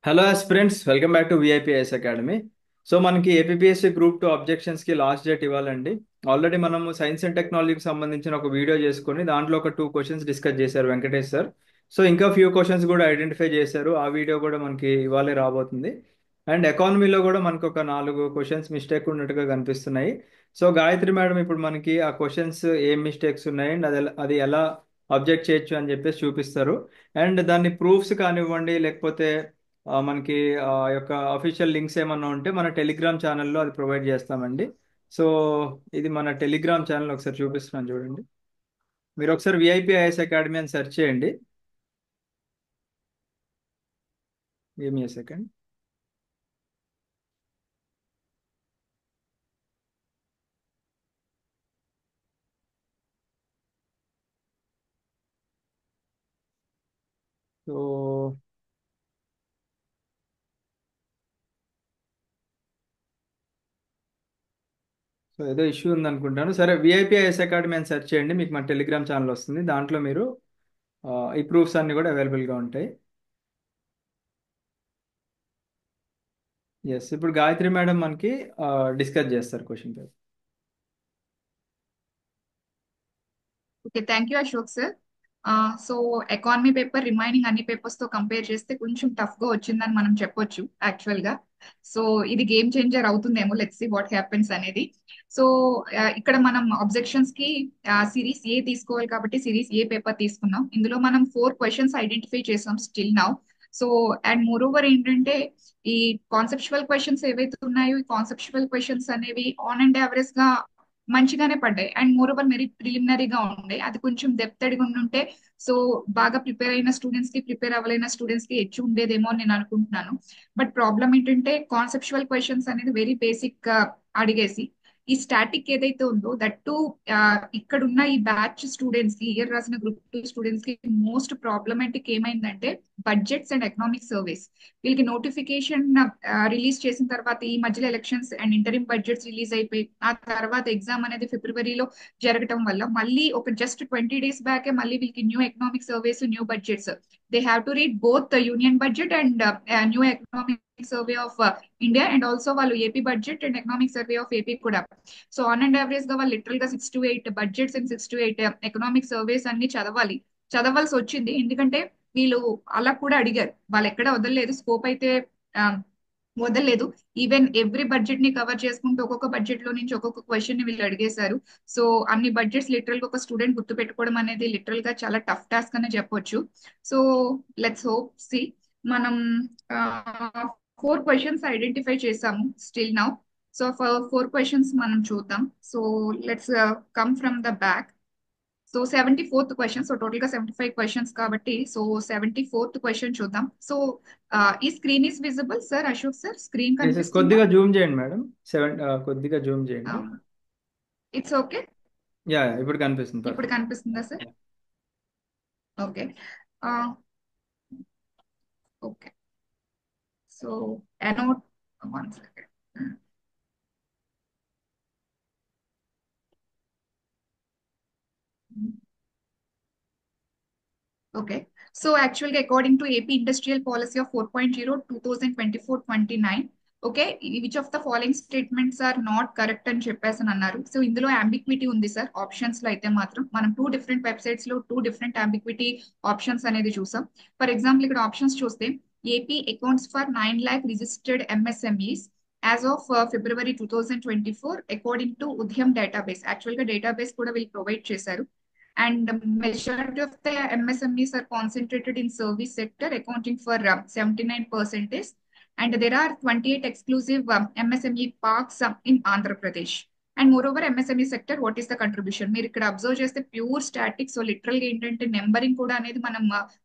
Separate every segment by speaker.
Speaker 1: Hello aspirants, welcome back to VIPS academy. So మనకి APSC group 2 అబ్జెక్షన్స్కి last date ఇవ్వాలండి. Already మనము science and టెక్నాలజీకి సంబంధించిన ఒక వీడియో చేసుకొని దాంట్లో ఒక 2 క్వశ్చన్స్ డిస్కస్ చేశారు వెంకటేష్ సార్. సో ఇంకా ఫ్యూ క్వశ్చన్స్ కూడా ఐడెంటిఫై చేశారు. ఆ వీడియో కూడా మనకి ఇవాళే రాబోతుంది. అండ్ ఎకానమీలో కూడా మనకు ఒక 4 క్వశ్చన్స్ మిస్టేక్ ఉన్నట్టుగా కనిపిస్తున్నాయి. సో గాయత్రి మేడం ఇప్పుడు మనకి ఆ క్వశ్చన్స్ ఏం మిస్టేక్స్ ఉన్నాయి అండ్ అది ఎలా అబ్జెక్ట్ చేయొచ్చు అని చెప్పేసి చూపిస్తారు. అండ్ దాన్ని ప్రూఫ్స్ కానివ్వండి, లేకపోతే మనకి ఆ యొక్క అఫీషియల్ లింక్స్ ఏమన్నా ఉంటే మన టెలిగ్రామ్ ఛానల్లో అది ప్రొవైడ్ చేస్తామండి. సో ఇది మన టెలిగ్రామ్ ఛానల్ ఒకసారి చూపిస్తున్నాను చూడండి. మీరు ఒకసారి విఐపి ఐఎస్ అకాడమీ అని సెర్చ్ చేయండి. Give me second. So so ఏదో ఇష్యూ ఉంది అనుకుంటాను. సరే, విఐపి ఐఎస్ అకాడమీ అని సెర్చ్ చేయండి, మీకు మన టెలిగ్రామ్ ఛానల్ వస్తుంది. దాంట్లో మీరు ఈ ప్రూఫ్స్ అన్ని కూడా అవైలబుల్గా ఉంటాయి. ఎస్, ఇప్పుడు గాయత్రి మేడం మనకి డిస్కస్ చేస్తారు question paper.
Speaker 2: Okay, thank you Ashok sir. So economy paper remaining అన్ని పేపర్స్ తో కంపేర్ చేస్తే కొంచెం టఫ్ గా వచ్చిందని మనం చెప్పొచ్చు యాక్చువల్ గా. సో ఇది గేమ్ చేంజర్ అవుతుందేమో, లెట్స్ సి వాట్ హ్యాపెన్స్ అనేది. సో ఇక్కడ మనం అబ్జెక్షన్స్ కి సిరీస్ ఏ తీసుకోవాలి కాబట్టి సిరీస్ ఏ పేపర్ తీసుకున్నాం. ఇందులో మనం 4 క్వశ్చన్స్ ఐడెంటిఫై చేసాం still now. So and more over ఏంటంటే ఈ కాన్సెప్చువల్ క్వశ్చన్స్ ఏవైతే ఉన్నాయో ఈ కాన్సెప్చువల్ క్వశ్చన్స్ అనేవి ఆన్ అండ్ యావరేజ్ గా మంచిగానే పడ్డాయి. అండ్ మోర్ ఓవర్ మెరీ ప్రిలిమినరీగా ఉండే, అది కొంచెం డెప్త్ అడిగి ఉంటే సో బాగా ప్రిపేర్ అయిన స్టూడెంట్స్ కి ప్రిపేర్ అవ్వలేని స్టూడెంట్స్ కి హెచ్చు ఉండేదేమో అని నేను అనుకుంటున్నాను. బట్ ప్రాబ్లం ఏంటంటే కాన్సెప్చువల్ క్వశ్చన్స్ అనేది వెరీ బేసిక్ అడిగేసి ఈ స్టాటిక్ ఏదైతే ఉందో దట్ టు ఇక్కడ ఉన్న ఈ బ్యాచ్ స్టూడెంట్స్ కి, ఇయర్ రాసిన గ్రూప్ 2 స్టూడెంట్స్ కి మోస్ట్ ప్రాబ్లమాటిక్ ఏమైందంటే బడ్జెట్స్ అండ్ ఎకనామిక్ సర్వీస్. వీళ్ళకి నోటిఫికేషన్ రిలీజ్ చేసిన తర్వాత ఈ మధ్యలో elections and interim budgets release అయిపోయి ఆ తర్వాత ఎగ్జామ్ అనేది ఫిబ్రవరిలో జరగటం వల్ల మళ్ళీ ఒక జస్ట్ 20 days బ్యాకే మళ్ళీ వీళ్ళకి new economic surveys, new budgets, they have to read both the union budget and new economic survey of India and also వాళ్ళు AP budget and economic survey of AP కూడా. సో ఆన్ అండ్ యావరేజ్ గా వాళ్ళు literal గా 6 to 8 budgets and 6 to 8 economic surveys అన్ని చదవాల్సి వచ్చింది. ఎందుకంటే వీళ్ళు అలా కూడా అడిగారు, వాళ్ళు ఎక్కడ వదలలేదు, స్కోప్ అయితే ఆ, వదలలేదు. ఈవెన్ ఎవ్రీ బడ్జెట్ ని కవర్ చేసుకుంటూ ఒక్కొక్క బడ్జెట్ లో నుంచి ఒక్కొక్క క్వశ్చన్ ని వీళ్ళు అడిగేశారు. సో అన్ని బడ్జెట్స్ లిటరల్ గా ఒక స్టూడెంట్ గుర్తు పెట్టుకోవడం అనేది లిటరల్ గా చాలా టఫ్ టాస్క్ అనే చెప్పొచ్చు. So let's hope see. మనం 4 క్వశ్చన్స్ ఐడెంటిఫై చేసాము స్టిల్ నౌ. సో 4 క్వశ్చన్స్ మనం చూద్దాం. So let's come from the back. So 74th question, so total గా 75 క్వశ్చన్స్ కాబట్టి సో 74th క్వశ్చన్ చూద్దాం. సో ఈ screen is visible sir, Ashok sir screen
Speaker 1: yes yes,
Speaker 2: కనిపిస్తుందా?
Speaker 1: కొద్దిగా జూమ్ చేయండి మేడం. కొద్దిగా జూమ్ చేయండి.
Speaker 2: It's okay.
Speaker 1: యా, ఇప్పుడు కనిపిస్తుంది
Speaker 2: ఇప్పుడు
Speaker 1: పర్ఫెక్ట్.
Speaker 2: కనిపిస్తుందా sir? Okay. Okay. So annotate, one second. Okay. So యాక్చువల్గా according to AP industrial policy of 4.0 2024-29, okay, which of the following statements are not correct అని చెప్పేసి అని అన్నారు. సో ఇందులో అంబిక్విటీ ఉంది సార్. ఆప్షన్స్ లో అయితే మాత్రం మనం 2 different వెబ్సైట్స్ లో 2 different అంబిక్విటీ ఆప్షన్స్ అనేది చూసాం. ఫర్ ఎగ్జాంపుల్ ఇక్కడ ఆప్షన్స్ చూస్తే AP accounts for 9 lakh registered MSMEs as of February 2024 according to Udyam database. Actual గా డేటాబేస్ కూడా వీళ్ళు ప్రొవైడ్ చేశారు. And majority of the MSMEs are concentrated in service sector, accounting for 79%. And there are 28 exclusive MSME parks in Andhra Pradesh. And moreover, MSME sector, what is the contribution? మీరు ఇక్కడ observe చేస్తే pure static. So literal గా ఏంటంటే numbering కూడా అనేది మనం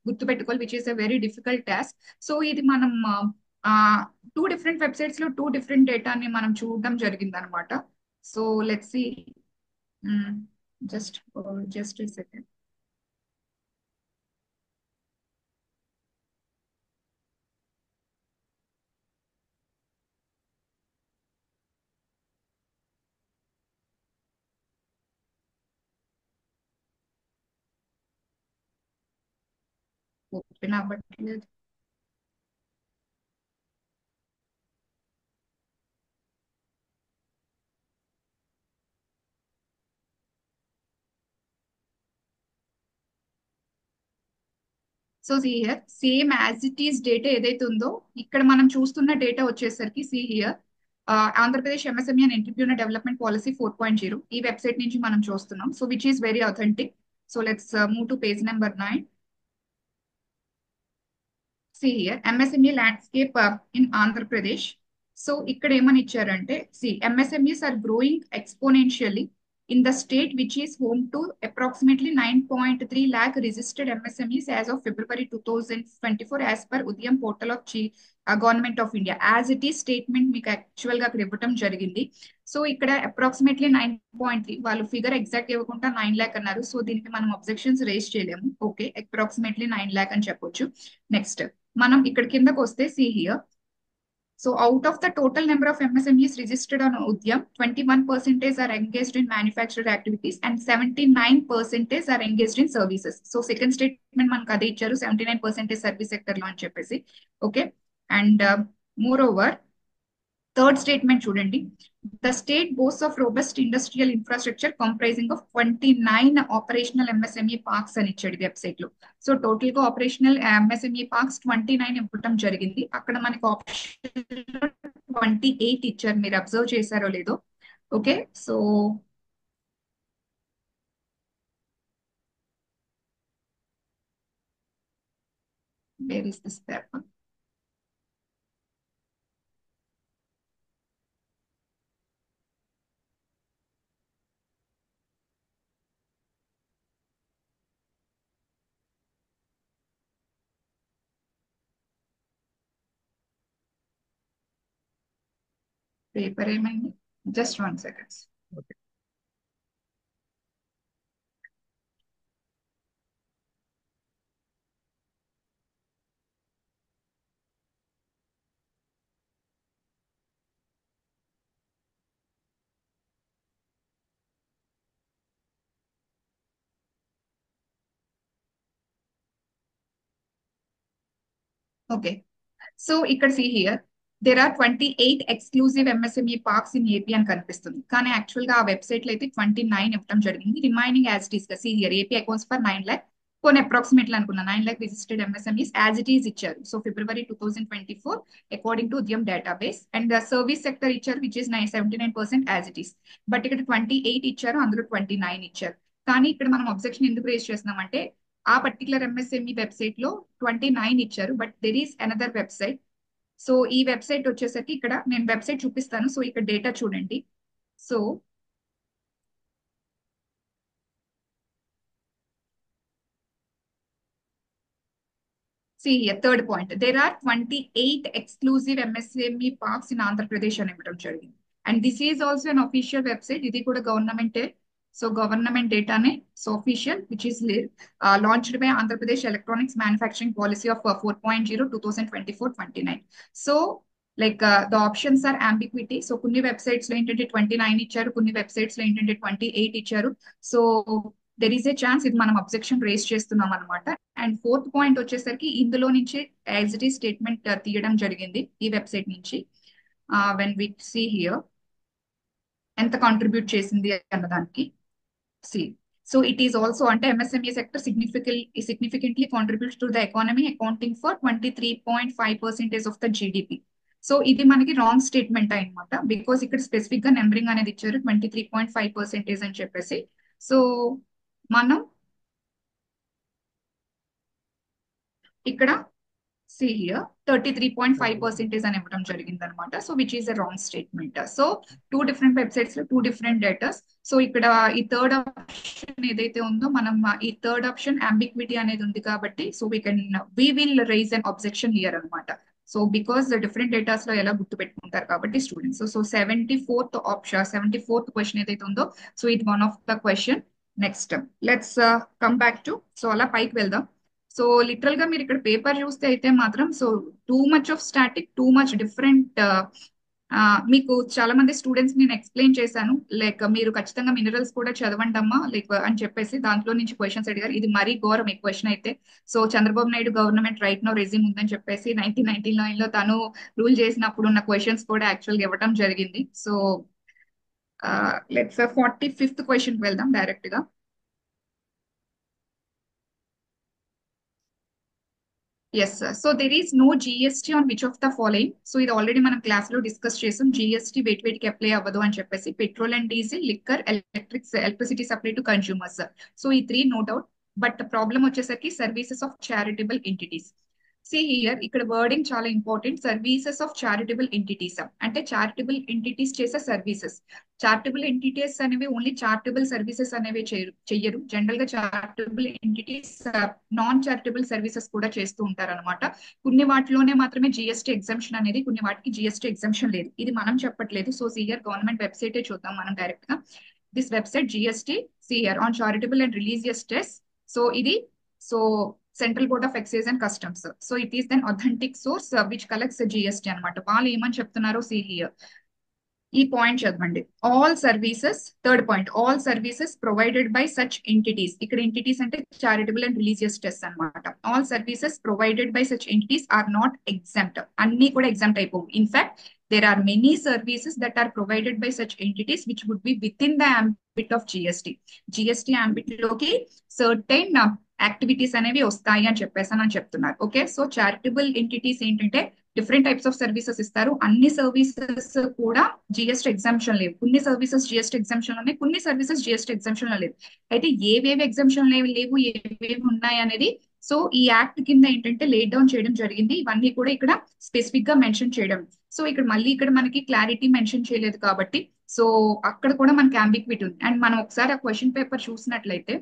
Speaker 2: గుర్తుపెట్టుకోవాలి, which is a very difficult task. So ఇది మనం 2 different వెబ్సైట్స్ లో 2 different డేటాని మనం చూడడం జరిగింది అనమాట. So let's see. Just a second. Open అవ్వట్లేదు. So see here same as it is data ఏదైతే ఉందో ఇక్కడ మనం చూస్తున్న డేటా వచ్చేసరికి see here Andhra Pradesh MSME and entrepreneur development policy 4.0 ఈ వెబ్సైట్ నుంచి మనం చూస్తున్నాం. So which is very authentic. So let's move to page number 9. See here, MSME landscape in Andhra Pradesh. So ఇక్కడ ఏమని ఇచ్చారంటే see MSMEs are growing exponentially in the state which is home to approximately 9.3 lakh registered MSMEs as of February 2024 as per Udyam portal of Government of India. As it is statement మీకు actual గా అక్కడ ఇవ్వటం జరిగింది. So ఇక్కడ approximately 9.3 వాళ్ళు figure exact ఇవ్వకుండా 9 lakh అన్నారు. So దీనికి మనం అబ్జెక్షన్స్ రేస్ చేయలేము. ఓకే, అప్రాక్సిమేట్లీ 9 lakh అని చెప్పొచ్చు. నెక్స్ట్ మనం ఇక్కడ కిందకు వస్తే see here. So out of the total number of MSMEs registered on Udyam 21% are engaged in manufacturing activities and 79% are engaged in services. So second statement మనకు అదే ఇచ్చారు, 79% సర్వీస్ సెక్టర్ లో అని చెప్పేసి. Okay, and moreover third statement చూడండి. The state boasts of robust industrial infrastructure comprising of 29 operational MSME parks అని ఇచ్చాడు website లో. సో టోటల్ గా ఆపరేషనల్ ఎంఎస్ఎంఈ పార్క్స్ 29 ఇవ్వటం జరిగింది. అక్కడ మనకి ఆప్షన్ 28 ఇచ్చారు, మీరు అబ్జర్వ్ చేశారో లేదో. Okay, so where is this paper? Paper ఏమైంది? Just 1 seconds. ఓకే, సో ఇక్కడ see here there are 28 exclusive MSME parks in AP అని కనిపిస్తుంది. కానీ యాక్చువల్ గా ఆ వెబ్సైట్ లో అయితే 29 ఇవ్వడం జరిగింది. రిమైనింగ్ యాజ్ ఇట్ ఈస్ గా see here AP accounts for 9 lakh, కొన్ని అప్రాక్సిమేట్లీ అనుకున్నా 9 lakh registered MSMEs as it is ఇచ్చారు. So February 2024 according to Udyam database. And service sector ఇచ్చారు which is 79% as it is. But ఇక్కడ 28 ఇచ్చారు, అందులో 29 ఇచ్చారు. కానీ ఇక్కడ మనం అబ్జెక్షన్ ఎందుకు రేస్ చేస్తున్నామంటే ఆ పర్టికులర్ ఎంఎస్ఎంఈ వెబ్సైట్ లో 29 ఇచ్చారు, but there is another website. So ఈ వెబ్సైట్ వచ్చేసరికి ఇక్కడ నేను వెబ్సైట్ చూపిస్తాను. సో ఇక్కడ డేటా చూడండి. So see here, third point. There are 28 exclusive MSME parks in Andhra Pradesh అని ఇవ్వడం జరిగింది. And this is also an official website. ఇది కూడా గవర్నమెంటే. సో గవర్నమెంట్ డేటానే. So official which is launched by Andhra Pradesh electronics manufacturing policy of 4.0 2024-29. So like the options are ambiguity. So కొన్ని websites లో ఏంటంటే 29 ఇచ్చారు, కొన్ని వెబ్సైట్స్ లో ఏంటంటే 28 ఇచ్చారు. So there is a chance ఇది మనం అబ్జెక్షన్ రేస్ చేస్తున్నాం అనమాట. అండ్ ఫోర్త్ పాయింట్ వచ్చేసరికి ఇందులో నుంచి యాజ్ ఇట్ ఈస్ స్టేట్మెంట్ తీయడం జరిగింది ఈ వెబ్సైట్ నుంచి. వెన్ వి సీ హియర్ ఎంత కాంట్రిబ్యూట్ చేసింది అన్నదానికి C. So it is also అంటే MSME sector significantly contributes to the economy accounting for 23.5% of the GDP. So ఇది మనకి రాంగ్ స్టేట్మెంట్ అన్నమాట. బికాస్ ఇక్కడ స్పెసిఫిక్ గా నెంబరింగ్ అనేది ఇచ్చారు 23.5% అని చెప్పేసి. సో మనం ఇక్కడ సి హియర్ 33.5% అని ఇవ్వడం జరిగింది అనమాట. So which is a wrong statement. So two different websites లో టూ డిఫరెంట్ డేటాస్. సో ఇక్కడ ఈ థర్డ్ ఆప్షన్ ఏదైతే ఉందో మనం ఈ థర్డ్ ఆప్షన్ అంబిక్విటీ అనేది ఉంది కాబట్టి so we will raise an objection here అనమాట. సో బికాస్ డిఫరెంట్ డేటాస్ లో ఎలా గుర్తు పెట్టుకుంటారు కాబట్టి students. So 74th option 74th question ఏదైతే ఉందో సో ఇది one of the question. Next let's come back to. So అలా పైకి వెళ్దాం. సో లిటరల్ గా మీరు ఇక్కడ పేపర్ చూస్తే అయితే మాత్రం so too much of static, too much different. మీకు చాలా మంది స్టూడెంట్స్ నేను ఎక్స్ప్లెయిన్ చేశాను లైక్ మీరు ఖచ్చితంగా మినరల్స్ కూడా చదవండి అమ్మా లైక్ అని చెప్పేసి దాంట్లో నుంచి క్వశ్చన్స్ అడిగారు. ఇది మరీ ఘోరం ఈ క్వశ్చన్ అయితే. So Chandrababu Naidu government right no resume ఉందని చెప్పేసి 1999 లో తను రూల్ చేసినప్పుడు ఉన్న క్వశ్చన్స్ కూడా యాక్చువల్ గా ఇవ్వడం జరిగింది. సో లెట్స్ 45th క్వశ్చన్ వెళ్దాం డైరెక్ట్ గా. Yes sir. So there is no GST on which of the following. So ఇది ఆల్రెడీ మనం క్లాస్ లో డిస్కస్ చేసాం. జిఎస్టీ వేటికి అప్లై అవ్వదు అని చెప్పేసి petrol and diesel, liquor, electricity supply to consumers. So ఈ three no doubt. But problem వచ్చేసరికి services of charitable entities. See here ఇక్కడ వర్డింగ్ చాలా important. Services of charitable entities అంటే చారిటబుల్ ఎంటిటీస్ చేసే సర్వీసెస్. చారిటబుల్ ఎంటిటీస్ అనేవి only charitable services అనేవి చెయ్యరు. General గా charitable entities non charitable services కూడా చేస్తూ ఉంటారు అనమాట. కొన్ని వాటిలోనే మాత్రమే జిఎస్టీ ఎగ్జంప్షన్ అనేది, కొన్ని వాటికి జిఎస్టీ ఎగ్జంప్షన్ లేదు. ఇది మనం చెప్పట్లేదు. సో సిఆర్ గవర్నమెంట్ వెబ్సైటే చూద్దాం మనం డైరెక్ట్ గా. This website GST CR on charitable and religious test. So ఇది so central board of excise and customs. So it is then authentic source which collects GST అనమాట. వాళ్ళు ఏమని చెప్తున్నారో సి హియర్. ఈ point చదవండి. All services, third point, all services provided by such entities. ఇక్కడ entities అంటే charitable and religious test అనమాట. All services provided by such entities are not exempt. అన్ని కూడా ఎగ్జామ్ట్ అయిపోవు. In fact there are many services that are provided by such entities which would be within the ambit of GST. GST ambit లోకి certain activities అనేవి వస్తాయి అని చెప్పేసి చెప్తున్నారు. Okay, so charitable entities ఏంటంటే డిఫరెంట్ టైప్స్ ఆఫ్ సర్వీసెస్ ఇస్తారు. అన్ని services కూడా జిఎస్టీ ఎగ్జామ్షన్ లేవు. కొన్ని సర్వీసెస్ జిఎస్టీ ఎగ్జామ్షన్ ఉన్నాయి, కొన్ని సర్వీసెస్ జిఎస్టీ ఎగ్జామ్షన్ లేవు. అయితే ఏవేవి ఎగ్జామ్షన్ లేవు, ఏవేవి ఉన్నాయి అనేది సో ఈ యాక్ట్ కింద ఏంటంటే లేట్ డౌన్ చేయడం జరిగింది. ఇవన్నీ కూడా ఇక్కడ స్పెసిఫిక్ గా మెన్షన్ చేయడం. సో ఇక్కడ మనకి క్లారిటీ మెన్షన్ చేయలేదు కాబట్టి సో అక్కడ కూడా మనకి అంబిక్విటీ ఉంది. అండ్ మనం ఒకసారి ఆ క్వశ్చన్ పేపర్ చూసినట్లయితే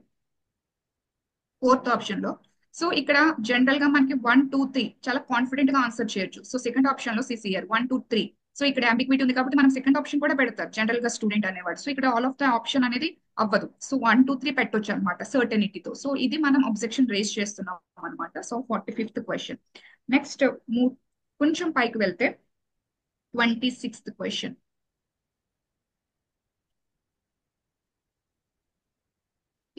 Speaker 2: ఫోర్త్ ఆప్షన్ లో సో ఇక్కడ జనరల్ గా మనకి 1, 2, 3 చాలా కాన్ఫిడెంట్ గా ఆన్సర్ చేయొచ్చు. సో సెకండ్ ఆప్షన్ లో సిసిఆర్ 1, 2, 3. సో ఇక్కడ అంబిక్విటీ ఉంది కాబట్టి మనం సెకండ్ ఆప్షన్ కూడా పెడతారు జనరల్ గా స్టూడెంట్ అనేవాడు. సో ఇక్కడ ఆల్ ఆఫ్ ద ఆప్షన్ అనేది అవ్వదు. సో 1, 2, 3 పెట్టొచ్చు అనమాట సర్టెనిటీతో. సో ఇది మనం అబ్జెక్షన్ రేస్ చేస్తున్నాం అనమాట. So 45th question. నెక్స్ట్ కొంచెం పైకి వెళ్తే 26th question.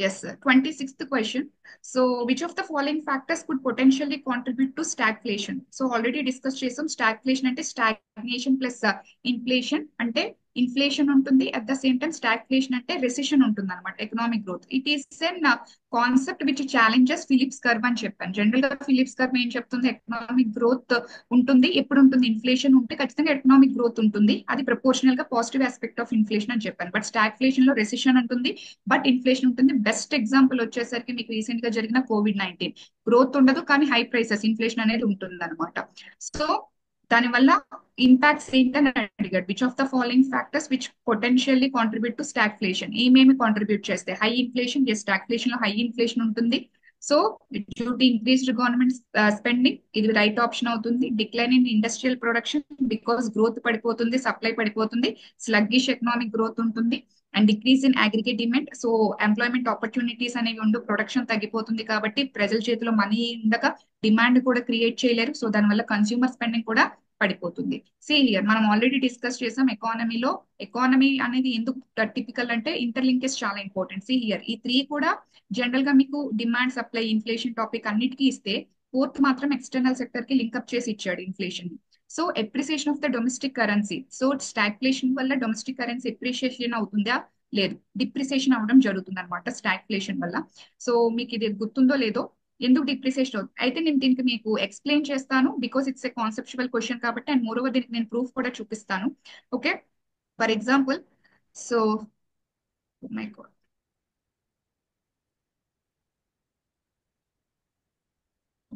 Speaker 2: Yes, sir. 26th question. So, which of the following factors could potentially contribute to stagflation? So, already discussed chesam stagflation ante stagnation plus inflation ante inflation ఉంటుంది. At the same time, stagflation ante recession ఉంటుంది అనమాట, economic growth. It is an concept which challenges Phillips curve అని చెప్పాను. General గా Philips curve ఏం చెప్తుంది? Economic growth ఉంటుంది. ఎప్పుడు ఉంటుంది? ఇన్ఫ్లేషన్ ఉంటే ఖచ్చితంగా ఎకనామిక్ గ్రోత్ ఉంటుంది. అది ప్రపోర్షనల్ గా పాజిటివ్ ఆస్పెక్ట్ ఆఫ్ ఇన్ఫ్లేషన్ అని చెప్పాను. బట్ స్టాగ్ఫ్లేషన్ లో రెసిషన్ ఉంటుంది, బట్ ఇన్ఫ్లేషన్ ఉంటుంది. బెస్ట్ ఎగ్జాంపుల్ వచ్చేసరికి మీకు రీసెంట్ గా జరిగిన COVID-19. గ్రోత్ ఉండదు కానీ హై ప్రైసెస్ ఇన్ఫ్లేషన్ అనేది ఉంటుంది అనమాట. సో దానివల్ల ఇంపాక్ట్స్ ఏంటని అడిగాడు. Which of the following factors which potentially contribute to stagflation. ఏమేమి కాంట్రిబ్యూట్ చేస్తే? High inflation. స్టాగ్ఫ్లేషన్ లో హై ఇన్ఫ్లేషన్ ఉంటుంది. So due to increased government spending, ఇది రైట్ ఆప్షన్ అవుతుంది. Decline in industrial production because growth పడిపోతుంది, supply పడిపోతుంది. Sluggish economic growth ఉంటుంది. And decrease in aggregate demand. So employment opportunities అనేవి ఉండు, production తగ్గిపోతుంది కాబట్టి ప్రజల చేతిలో మనీ ఉండక డిమాండ్ కూడా క్రియేట్ చేయలేరు. సో దానివల్ల కన్స్యూమర్ స్పెండింగ్ కూడా పడిపోతుంది. హియర్ మనం ఆల్రెడీ డిస్కస్ చేసాం ఎకానమీలో. ఎకానమీ అనేది ఎందుకు టిపికల్ అంటే ఇంటర్లింకేజ్ చాలా ఇంపార్టెంట్. హియర్ ఈ 3 కూడా జనరల్ గా మీకు డిమాండ్, సప్లై, ఇన్ఫ్లేషన్ టాపిక్ అన్నిటికీ ఇస్తే ఫోర్త్ మాత్రం ఎక్స్టర్నల్ సెక్టర్ కి లింకప్ చేసి ఇచ్చాడు inflation. So appreciation of the domestic currency. So stagflation వల్ల డొమెస్టిక్ కరెన్సీ ఎప్రిసియేషన్ అవుతుందా? లేదు, డిప్రిసియేషన్ అవ్వడం జరుగుతుంది అనమాట స్టాగ్ఫ్లేషన్ వల్ల. సో మీకు ఇది గుర్తుందో లేదో, ఎందుకు డిప్రిసియేషన్ అవుతుంది అయితే నేను దీనికి మీకు ఎక్స్ప్లెయిన్ చేస్తాను. Because it's a conceptual question కాబట్టి. అండ్ మోర్ ఓవర్ దీనికి నేను ప్రూఫ్ కూడా చూపిస్తాను. Okay, for example so my God,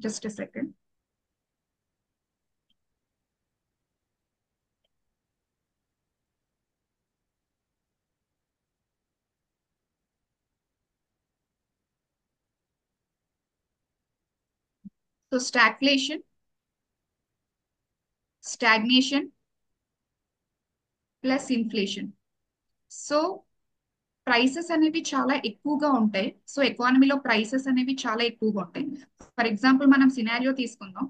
Speaker 2: just a second. So stagflation, stagnation plus inflation. So prices అనేవి చాలా ఎక్కువగా ఉంటాయి. సో ఎకానమీలో ప్రైసెస్ అనేవి చాలా ఎక్కువగా ఉంటాయి. ఫర్ ఎగ్జాంపుల్ మనం సినారియో తీసుకుందాం.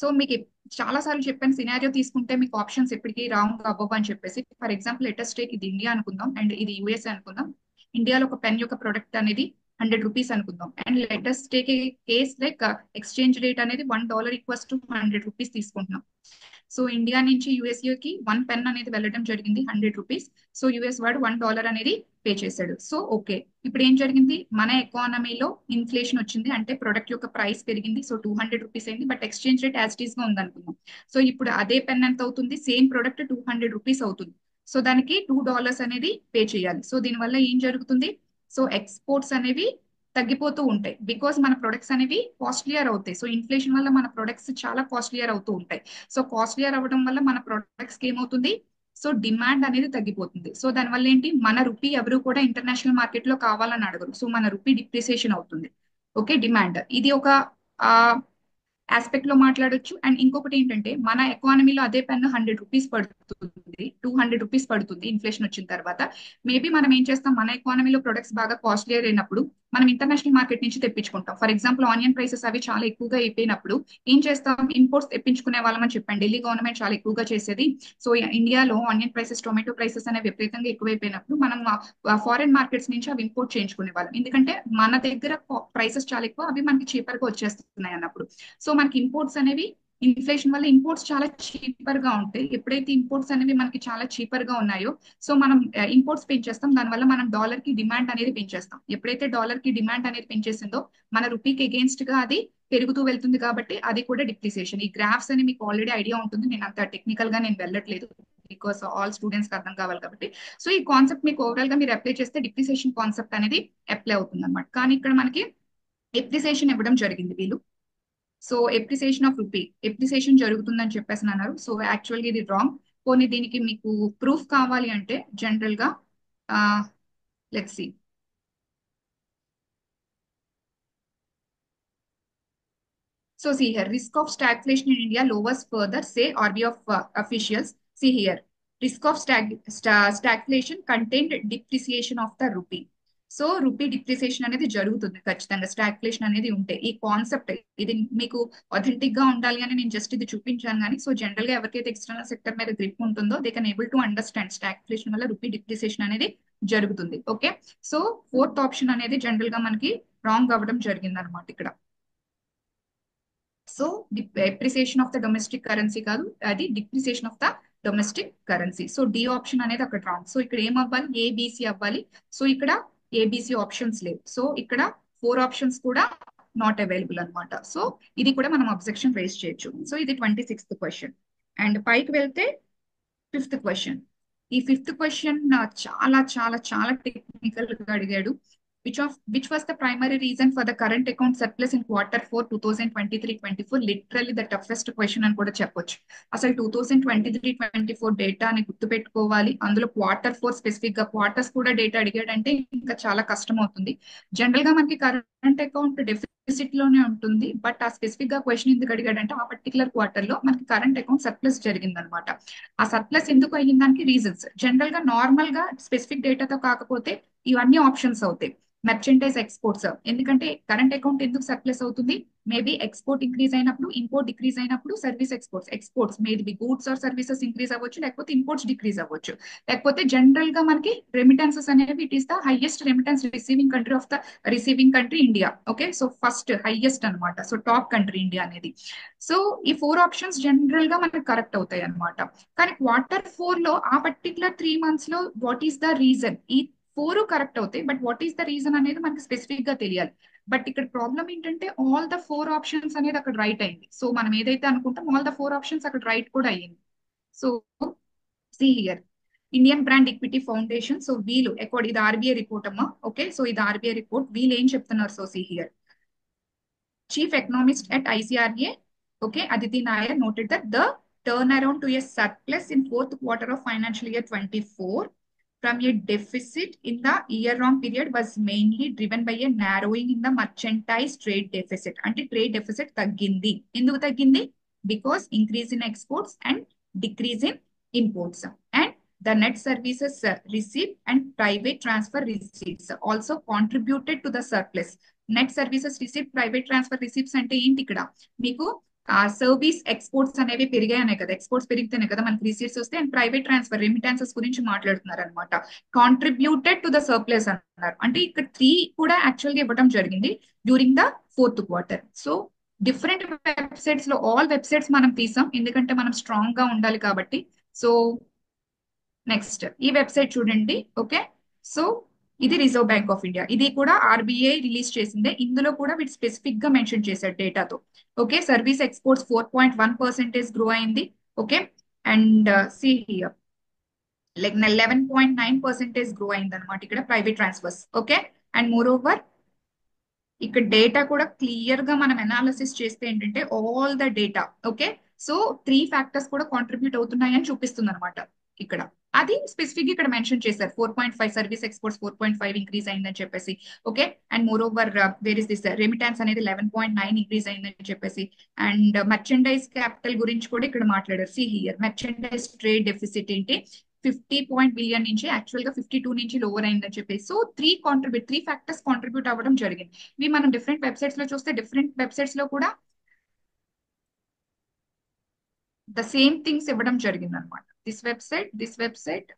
Speaker 2: సో మీకు చాలా సార్లు చెప్పాను, సినారియో తీసుకుంటే మీకు ఆప్షన్స్ ఎప్పటికీ రాంగ్ అవ్వవు అని చెప్పేసి. ఫర్ ఎగ్జాంపుల్ లెటెస్ట్ టేక్ ఇది ఇండియా అనుకుందాం అండ్ ఇది యుఎస్ఏ అనుకుందాం. ఇండియాలో ఒక పెన్ యొక్క ప్రొడక్ట్ అనేది 100 రూపీస్ అనుకుందాం. And latest take case like exchange rate అనేది $1 ఈక్వల్స్ టు 100 రూపీస్ తీసుకుంటున్నాం. సో ఇండియా నుంచి యుఎస్ఏకి 1 పెన్ అనేది వెళ్ళడం జరిగింది, ₹100. సో యుఎస్ వాడు $1 అనేది పే చేశాడు. సో ఓకే, ఇప్పుడు ఏం జరిగింది, మన ఎకానమీలో ఇన్ఫ్లేషన్ వచ్చింది, అంటే ప్రొడక్ట్ యొక్క ప్రైస్ పెరిగింది. సో ₹200 అయింది, but exchange rate as it is గా ఉంది అనుకుందాం. సో ఇప్పుడు అదే పెన్ ఎంత అవుతుంది, సేమ్ ప్రొడక్ట్ ₹200 అవుతుంది. సో దానికి $2 అనేది పే చేయాలి. సో దీనివల్ల ఏం జరుగుతుంది, సో ఎక్స్పోర్ట్స్ అనేవి తగ్గిపోతూ ఉంటాయి, బికాస్ మన ప్రొడక్ట్స్ అనేవి కాస్ట్లియర్ అవుతాయి. సో ఇన్ఫ్లేషన్ వల్ల మన ప్రొడక్ట్స్ చాలా కాస్ట్లియర్ అవుతూ ఉంటాయి. సో కాస్ట్లియర్ అవ్వడం వల్ల మన ప్రొడక్ట్స్ కి ఏమవుతుంది, సో డిమాండ్ అనేది తగ్గిపోతుంది. సో దానివల్ల ఏంటి, మన రూపీ ఎవరు కూడా ఇంటర్నేషనల్ మార్కెట్ లో కావాలని అడగరు. సో మన రూపీ డిప్రిసియేషన్ అవుతుంది. ఓకే, డిమాండ్ ఇది ఒక ఆస్పెక్ట్ లో మాట్లాడొచ్చు. అండ్ ఇంకొకటి ఏంటంటే, మన ఎకానమీలో అదే పెన్ ₹100 పడుతుంది, ₹200 పడుతుంది ఇన్ఫ్లేషన్ వచ్చిన తర్వాత. మేబీ మనం ఏం చేస్తాం, మన ఎకానమీలో ప్రొడక్ట్స్ బాగా కాస్ట్లియర్ అయినప్పుడు మనం ఇంటర్నేషనల్ మార్కెట్ నుంచి తెప్పించుకుంటాం. ఫర్ ఎగ్జాంపుల్ ఆనియన్ ప్రైసెస్ అవి చాలా ఎక్కువగా అయిపోయినప్పుడు ఏం చేస్తాం, ఇంపోర్ట్స్ తెప్పించుకునే వాళ్ళమని చెప్పండి. ఢిల్లీ గవర్నమెంట్ చాలా ఎక్కువగా చేసేది. సో ఇండియాలో ఆనియన్ ప్రైసెస్, టొమాటో ప్రైసెస్ అనేవి విపరీతంగా ఎక్కువైపోయినప్పుడు మనం ఫారెన్ మార్కెట్స్ నుంచి అవి ఇంపోర్ట్ చేయించుకునే వాళ్ళం, ఎందుకంటే మన దగ్గర ప్రైసెస్ చాలా ఎక్కువ, అవి మనకి చీపర్ గా వచ్చేస్తున్నాయి అన్నప్పుడు. సో మనకి ఇంపోర్ట్స్ అనేవి, ఇన్ఫ్లేషన్ వల్ల ఇంపోర్ట్స్ చాలా చీపర్ గా ఉంటాయి. ఎప్పుడైతే ఇంపోర్ట్స్ అనేవి మనకి చాలా చీపర్ గా ఉన్నాయో, సో మనం ఇంపోర్ట్స్ పెంచేస్తాం, దానివల్ల మనం డాలర్ కి డిమాండ్ అనేది పెంచేస్తాం. ఎప్పుడైతే డాలర్ కి డిమాండ్ అనేది పెంచేసిందో మన రూపీకి అగేన్స్ట్ గా అది పెరుగుతూ వెళ్తుంది, కాబట్టి అది కూడా డిప్రిసియేషన్. ఈ గ్రాఫ్స్ అని మీకు ఆల్రెడీ ఐడియా ఉంటుంది, నేను అంత టెక్నికల్ గా నేను వెళ్ళట్లేదు, బికాస్ ఆల్ స్టూడెంట్స్ కి అర్థం కావాలి కాబట్టి. సో ఈ కాన్సెప్ట్ మీకు ఓవరాల్ గా మీరు అప్లై చేస్తే డిప్రిసియేషన్ కాన్సెప్ట్ అనేది అప్లై అవుతుంది అనమాట. కానీ ఇక్కడ మనకి ఎప్రిసియేషన్ ఇవ్వడం జరిగింది వీళ్ళు. So appreciation of rupee, appreciation జరుగుతుందని చెప్పేసి అన్నారు. సో యాక్చువల్ గా ఇది రాంగ్. పోనీ దీనికి మీకు ప్రూఫ్ కావాలి అంటే జనరల్ గా let's see. So see here, risk of stagflation in India lowers further, say RBI of officials. See here, risk of stagflation contained depreciation of the rupee. So rupee depreciation అనేది జరుగుతుంది ఖచ్చితంగా, stagflation అనేది ఉంటే. ఈ concept ఇది మీకు authentic గా ఉండాలి అని నేను జస్ట్ ఇది చూపించాను కానీ, సో జనరల్ గా ఎవరికైతే ఎక్స్టర్నల్ సెక్టర్ మీద గ్రిప్ ఉంటుందో they can able to understand stagflation వల్ల రూపీ డిప్రిసియేషన్ అనేది జరుగుతుంది. ఓకే, సో ఫోర్త్ ఆప్షన్ అనేది జనరల్ గా మనకి రాంగ్ అవ్వడం జరిగింది అనమాట ఇక్కడ. So depreciation of the domestic currency కాదు, అది depreciation of the domestic currency. So D option అనేది అక్కడ రాంగ్. సో ఇక్కడ ఏం అవ్వాలి, ఏబిసి అవ్వాలి. సో ఇక్కడ ఏబిసి ఆప్షన్స్ లేవు. సో ఇక్కడ 4 ఆప్షన్స్ కూడా నాట్ అవైలబుల్ అనమాట. సో ఇది కూడా మనం అబ్జెక్షన్ రేస్ చేయొచ్చు. సో ఇది 26th క్వశ్చన్. అండ్ పైకి వెళ్తే 5th క్వశ్చన్. ఈ 5th క్వశ్చన్ చాలా చాలా చాలా టెక్నికల్ గా అడిగాడు. Which was the primary reason for the current account surplus in Q4 2023-24? Literally the toughest question అని కూడా చెప్పొచ్చు. అసలు 2023-24 డేటాని గుర్తుపెట్టుకోవాలి, అందులో Q4 స్పెసిఫిక్ గా క్వార్టర్స్ కూడా డేటా అడిగాడంటే ఇంకా చాలా కష్టం అవుతుంది. జనరల్ గా మనకి కరెంట్ అకౌంట్ డెఫిసిట్ లోనే ఉంటుంది, బట్ ఆ స్పెసిఫిక్ గా క్వశ్చన్ ఎందుకు అడిగాడంటే ఆ పర్టికులర్ క్వార్టర్ లో మనకి కరెంట్ అకౌంట్ సర్ప్లస్ జరిగింది అనమాట. ఆ సర్ప్లస్ ఎందుకు అయ్యింది దానికి రీజన్స్, జనరల్ గా నార్మల్ గా స్పెసిఫిక్ డేటాతో కాకపోతే ఇవన్నీ ఆప్షన్స్ అవుతాయి. మెర్చెంటైజ్ ఎక్స్పోర్ట్స్, ఎందుకంటే కరెంట్ అకౌంట్ ఎందుకు సర్ప్లస్ అవుతుంది, మేబీ ఎక్స్పోర్ట్ ఇంక్రీజ్ అయినప్పుడు, ఇంపోర్ట్ డిక్రీజ్ అయినప్పుడు, service exports maybe goods or services increase అవ్వచ్చు, లేకపోతే ఇంపోర్ట్స్ డిక్రీజ్ అవ్వచ్చు, లేకపోతే జనరల్ గా మనకి రెమిటెన్సెస్ అనేవి it is the highest remittance receiving country of the receiving country India. Okay, so first highest అనమాట. సో టాప్ కంట్రీ ఇండియా అనేది. So ఈ 4 ఆప్షన్స్ జనరల్ గా మనకి కరెక్ట్ అవుతాయి అనమాట. కానీ Q4 లో ఆ పర్టికులర్ 3 months లో వాట్ ఈస్ ద రీజన్, ఈ 4 కరెక్ట్ అవుతాయి, but what is the reason అనేది మనకి స్పెసిఫిక్ గా తెలియాలి. బట్ ఇక్కడ ప్రాబ్లం ఏంటంటే ఆల్ ద 4 ఆప్షన్స్ అనేది అక్కడ రైట్ అయింది. సో మనం ఏదైతే అనుకుంటాం ఆల్ ద 4 ఆప్షన్స్ అక్కడ రైట్ కూడా అయ్యింది. So see here, Indian brand equity foundation. So వీళ్ళు ఇది ఆర్బీఐ రిపోర్ట్ అమ్మా. ఓకే, సో ఇది ఆర్బీఐ రిపోర్ట్, వీళ్ళు ఏం చెప్తున్నారు. So see here, Chief Economist at ICRA, okay, Aditi Nair noted that the turnaround to a surplus in fourth quarter of financial year 24 from a deficit in the year-long period was mainly driven by a narrowing in the merchandise trade deficit. అంటే trade deficit తగ్గింది. ఎందుకు తగ్గింది? Because increase in exports and decrease in imports. And the net services receipt and private transfer receipts also contributed to the surplus. Net services receipt, private transfer receipts అంటే ఏంటి, ఇక్కడ మీకు service exports అనేవి పెరిగాయనే కదా, exports పెరిగితేనే కదా మనకి receipts వస్తాయి. And private transfer remittances గురించి మాట్లాడుతున్నారు అనమాట. కాంట్రిబ్యూటెడ్ టు ద సర్ప్లస్ అన్నారు, అంటే ఇక్కడ 3 కూడా యాక్చువల్ గా ఇవ్వడం జరిగింది during the 4th quarter. So different websites లో ఆల్ వెబ్సైట్స్ మనం తీసాం, ఎందుకంటే మనం స్ట్రాంగ్ గా ఉండాలి కాబట్టి. సో నెక్స్ట్ ఈ వెబ్సైట్ చూడండి. ఓకే, సో ఇది రిజర్వ్ బ్యాంక్ ఆఫ్ ఇండియా, ఇది కూడా ఆర్బీఐ రిలీజ్ చేసిందే. ఇందులో కూడా వీటి స్పెసిఫిక్ గా మెన్షన్ చేశారు డేటాతో. ఓకే, సర్వీస్ ఎక్స్పోర్ట్స్ 4.1% గ్రో అయింది. Okay, and C like 11.9% grow అయింది అనమాట ఇక్కడ private transfers. Okay, and more over ఇక్కడ డేటా కూడా క్లియర్ గా మనం అనాలిసిస్ చేస్తే ఏంటంటే all the data. Okay, so 3 factors కూడా కాంట్రిబ్యూట్ అవుతున్నాయి అని చూపిస్తుంది అనమాట ఇక్కడ. అది స్పెసిఫిక్ ఇక్కడ మెన్షన్ చేశారు, 4.5 సర్వీస్ ఎక్స్పోర్ట్స్ 4.5 ఇంక్రీజ్ అయిందని చెప్పేసి. Okay, and moreover where is this remittance అనేది 11.9 ఇంక్రీజ్ అయిందని చెప్పేసి. అండ్ మర్చెండైజ్ క్యాపిటల్ గురించి కూడా ఇక్కడ మాట్లాడారు. See here merchandise trade deficit ఏంటి 50 బిలియన్ నుంచి యాక్చువల్ గా 52 నుంచి లోవర్ అయిందని చెప్పేసి. సో 3 ఫ్యాక్టర్స్ కాంట్రిబ్యూట్ అవ్వడం జరిగింది. ఇవి మనం డిఫరెంట్ వెబ్సైట్స్ లో చూస్తే డిఫరెంట్ వెబ్సైట్స్ లో కూడా ద సేమ్ థింగ్స్ ఇవ్వడం జరిగింది అనమాట. This website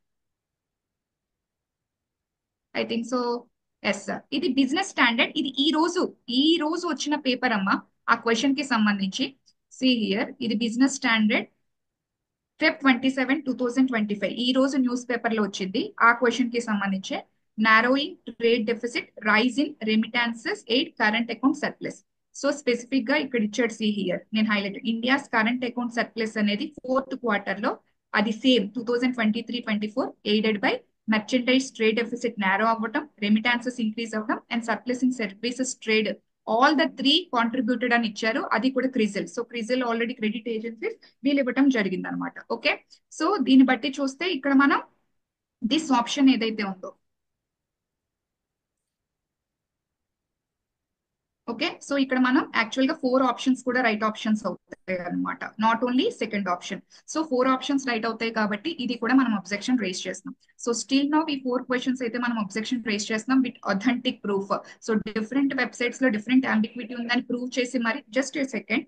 Speaker 2: I think so. Yes sir, ఇది బిజినెస్ స్టాండర్డ్. ఇది ఈ రోజు వచ్చిన పేపర్ అమ్మా, ఆ క్వశ్చన్ కి సంబంధించి. సి హియర్ ఇది బిజినెస్ స్టాండర్డ్ Feb 27, 2025 ఈ రోజు న్యూస్ పేపర్ లో వచ్చింది. ఆ క్వశ్చన్ కి సంబంధించి narrowing trade deficit, rise in remittances, aid current account surplus. So specific గా ఇక్కడ ఇచ్చాడు. సి హియర్ నేను highlight India's current account surplus అనేది ఫోర్త్ క్వార్టర్ లో అది same 2023-24 aided by merchandise trade deficit narrow అవ్వటం, రెమిటాన్సెస్ ఇంక్రీజ్ అవ్వడం and surplus in services trade, all the 3 contributed అని ఇచ్చారు. అది కూడా Crisil. So Crisil already credit agencies వీళ్ళు ఇవ్వటం జరిగింది అనమాట. ఓకే, సో దీన్ని బట్టి చూస్తే ఇక్కడ మనం దిస్ ఆప్షన్ ఏదైతే ఉందో. ఓకే, సో ఇక్కడ మనం యాక్చువల్ గా 4 ఆప్షన్స్ కూడా రైట్ ఆప్షన్స్ అవుతాయి అనమాట, not only second option. So 4 options right అవుతాయి కాబట్టి ఇది కూడా మనం అబ్జెక్షన్ రేస్ చేస్తాం. సో స్టిల్ నౌ ఈ 4 క్వశ్చన్స్ అయితే మనం అబ్జెక్షన్ రేస్ చేస్తున్నాం with authentic proof. So different websites లో డిఫరెంట్ అంబిక్విటీ ఉందని ప్రూవ్ చేసి మరి. Just a second.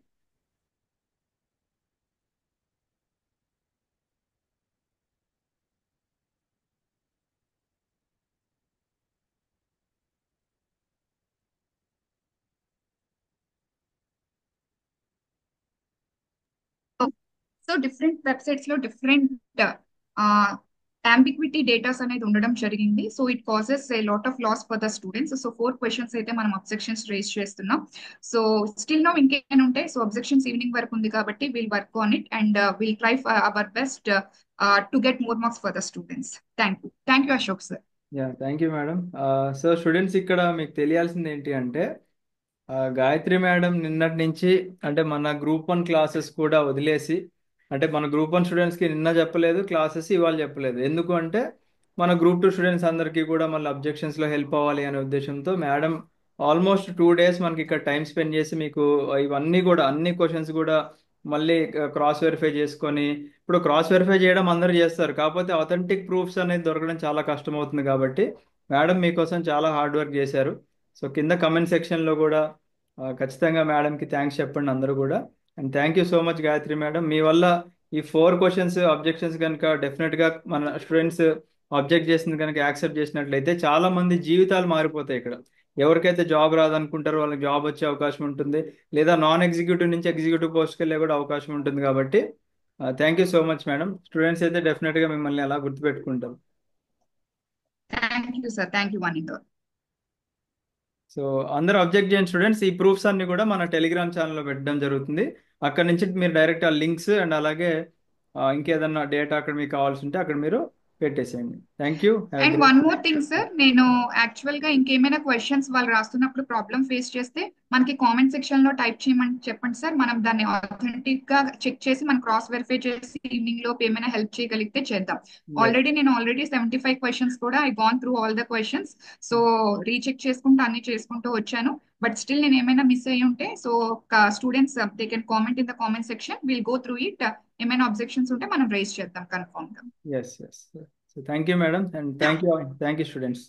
Speaker 2: So different websites లో డిఫరెంట్ అంబిక్విటీ డేటాస్ అనేది ఉండడం జరిగింది. So it causes a lot of loss for the students. So 4 questions అయితే మనం అబ్జెక్షన్స్ రేస్ చేస్తున్నాం. సో స్టిల్ నో ఇంకేమైనా ఉంటాయి. సో అబ్జెక్షన్స్ ఈవినింగ్ వరకు ఉంది కాబట్టి will work on it and will try our best to get more marks for the students. Thank you Ashok sir.
Speaker 1: Yeah, thank you madam. So students, ఇక్కడ మీకు తెలియాల్సింది ఏంటి అంటే Gayatri madam నిన్నటి నుంచి అంటే మన గ్రూప్ 1 క్లాసెస్ కూడా వదిలేసి, అంటే మన గ్రూప్ 1 స్టూడెంట్స్కి నిన్న చెప్పలేదు క్లాసెస్, ఇవాళ చెప్పలేదు. ఎందుకు అంటే మన గ్రూప్ 2 స్టూడెంట్స్ అందరికీ కూడా మళ్ళీ అబ్జెక్షన్స్లో హెల్ప్ అవ్వాలి అనే ఉద్దేశంతో మేడం ఆల్మోస్ట్ 2 డేస్ మనకి ఇక్కడ టైం స్పెండ్ చేసి మీకు ఇవన్నీ కూడా అన్ని క్వశ్చన్స్ కూడా మళ్ళీ క్రాస్ వెరిఫై చేసుకొని, ఇప్పుడు క్రాస్ వెరిఫై చేయడం అందరూ చేస్తారు, కాకపోతే అథెంటిక్ ప్రూఫ్స్ అనేది దొరకడం చాలా కష్టం అవుతుంది. కాబట్టి మేడం మీకోసం చాలా హార్డ్ వర్క్ చేశారు. సో కింద కమెంట్ సెక్షన్లో కూడా ఖచ్చితంగా మేడంకి థ్యాంక్స్ చెప్పండి అందరూ కూడా. And thank you so much Gayatri madam. మీ వల్ల ఈ 4 క్వశ్చన్స్ అబ్జెక్షన్స్ కనుక డెఫినెట్గా మన స్టూడెంట్స్ అబ్జెక్ట్ చేసింది కనుక యాక్సెప్ట్ చేసినట్లయితే చాలా మంది జీవితాలు మారిపోతాయి ఇక్కడ. ఎవరికైతే జాబ్ రాదనుకుంటారో వాళ్ళకి జాబ్ వచ్చే అవకాశం ఉంటుంది, లేదా నాన్ ఎగ్జిక్యూటివ్ నుంచి ఎగ్జిక్యూటివ్ పోస్ట్కి వెళ్ళే కూడా అవకాశం ఉంటుంది. కాబట్టి thank you so much madam. Students అయితే డెఫినెట్గా మిమ్మల్ని అలా గుర్తుపెట్టుకుంటారు.
Speaker 2: Thank you sir. Thank you one Indore.
Speaker 1: So అందరూ అబ్జెక్ట్ చేయని స్టూడెంట్స్ ఈ ప్రూఫ్స్ అన్ని కూడా మన టెలిగ్రామ్ ఛానల్లో పెట్టడం జరుగుతుంది. అక్కడ నుంచి మీరు డైరెక్ట్ ఆ లింక్స్ అండ్ అలాగే ఇంకేదన్నా డేటా అక్కడ మీకు కావాల్సి ఉంటే అక్కడ మీరు పెట్టేసేయండి. Thank you. Have a
Speaker 2: and
Speaker 1: great.
Speaker 2: One more thing sir, నేను యాక్చువల్ గా ఇంకేమైనా క్వశ్చన్స్ వాళ్ళు రాస్తున్నప్పుడు ప్రాబ్లం ఫేస్ చేస్తే మనకి కామెంట్ సెక్షన్ లో టైప్ చేయమని చెప్పండి సార్. మనం దాన్ని ఆథెంటిక్ గా చెక్ చేసి మనం క్రాస్ వెరిఫై చేసి ఈవినింగ్ లోపు ఏమైనా హెల్ప్ చేయగలిగితే చేద్దాం.
Speaker 1: ఎస్.
Speaker 2: నేను ఆల్రెడీ 75 క్వశ్చన్స్ కూడా I gone through all the questions. So recheck చేసుకుంటూ అన్ని చేసుకుంటూ వచ్చాను. బట్ స్టిల్ నేను ఏమైనా మిస్ అయ్యి ఉంటే so students they can comment in the comment section, will go through it. ఏమైనా అబ్జెక్షన్స్ ఉంటే మనం రైజ్ చేద్దాం కన్ఫర్మ్ గా.
Speaker 1: Yes. Yes. So thank you madam and thank you students.